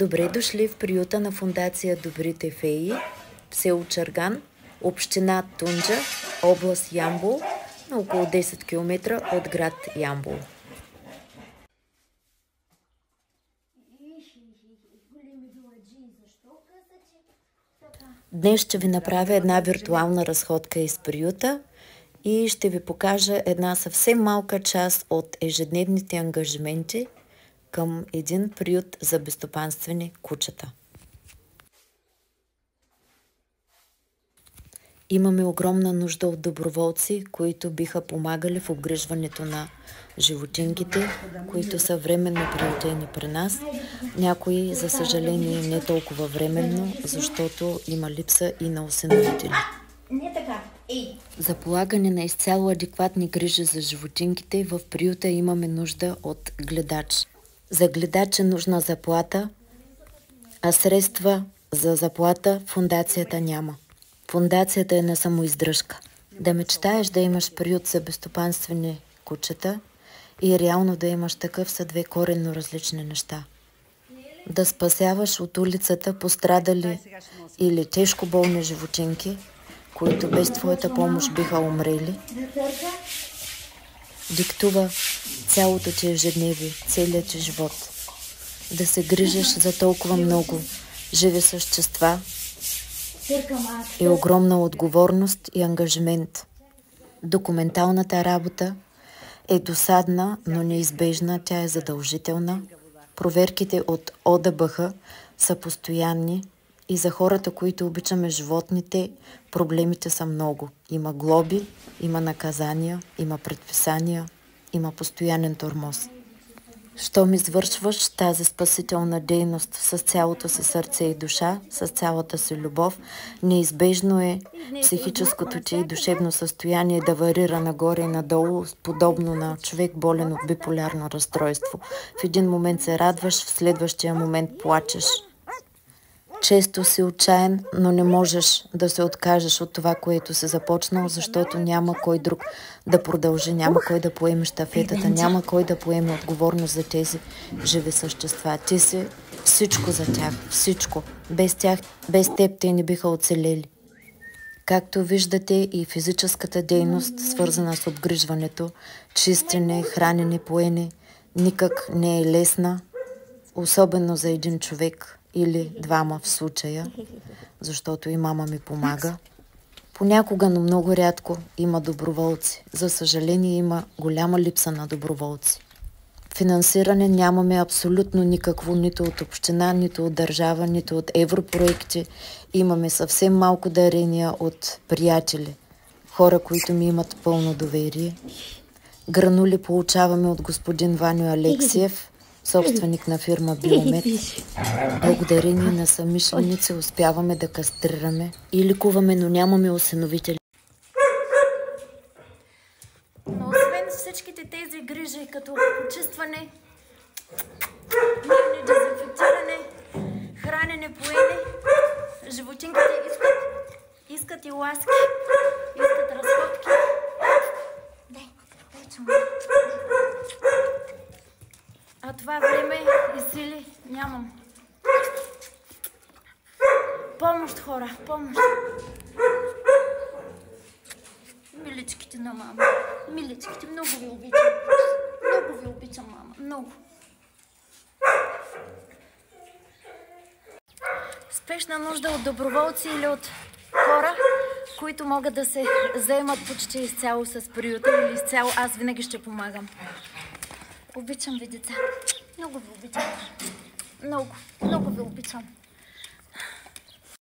Добре дошли в приюта на фондация Добрите феи в село Чарган, община Тунджа, област Ямбол, на около 10 км от град Ямбол. Днес ще ви направя една виртуална разходка из приюта и ще ви покажа една съвсем малка част от ежедневните ангажименти към един приют за безстопанствени кучета. Имаме огромна нужда от доброволци, които биха помагали в обгрижването на животинките, които са временно приютени при нас. Някои, за съжаление, не толкова временно, защото има липса и на осиновители. За полагане на изцяло адекватни грижи за животинките в приюта имаме нужда от гледач. За гледач е нужна заплата, а средства за заплата фондацията няма. Фондацията е на самоиздръжка. Да мечтаеш да имаш приют за безстопанствени кучета и реално да имаш такъв са две коренно различни неща. Да спасяваш от улицата пострадали или тежко болни животинки, които без твоята помощ биха умрели, диктува цялото ти ежедневие, целият ти живот. Да се грижиш за толкова много живи същества е огромна отговорност и ангажимент. Документалната работа е досадна, но неизбежна, тя е задължителна. Проверките от ОДБХ са постоянни и за хората, които обичаме животните, проблемите са много. Има глоби, има наказания, има предписания, има постоянен тормоз. Щом извършваш тази спасителна дейност с цялото си сърце и душа, с цялата си любов, неизбежно е психическото ти и душевно състояние да варира нагоре и надолу, подобно на човек болен от биполярно разстройство. В един момент се радваш, в следващия момент плачеш. Често си отчаян, но не можеш да се откажеш от това, което си започнал, защото няма кой друг да продължи, няма кой да поеме щафетата, няма кой да поеме отговорност за тези живи същества. Ти си всичко за тях, всичко. Без теб те не биха оцелели. Както виждате, и физическата дейност, свързана с обгрижването, чистене, хранене, поене, никак не е лесна, особено за един човек или двама в случая, защото и мама ми помага. Понякога, но много рядко има доброволци. За съжаление има голяма липса на доброволци. Финансиране нямаме абсолютно никакво, нито от община, нито от държава, нито от европроекти. Имаме съвсем малко дарения от приятели, хора, които ми имат пълно доверие. Гранули получаваме от господин Ваню Алексиев, собственик на фирма Биомед. Благодарение на съмишленици успяваме да кастрираме и лекуваме, но нямаме осиновители. Но освен всичките тези грижи, като почистване, мирне, дезинфектиране, хранене, поене, животинките искат и ласки, искат разходки. А това време и сили нямам. Помощ, хора, помощ. Миличките на мама. Миличките, много ви обичам. Много ви обичам, мама. Много. Спешна нужда от доброволци или от хора, които могат да се заемат почти изцяло с приюта или изцяло. Аз винаги ще помагам. Обичам ви, деца. Много ви обичам. Много, много ви обичам.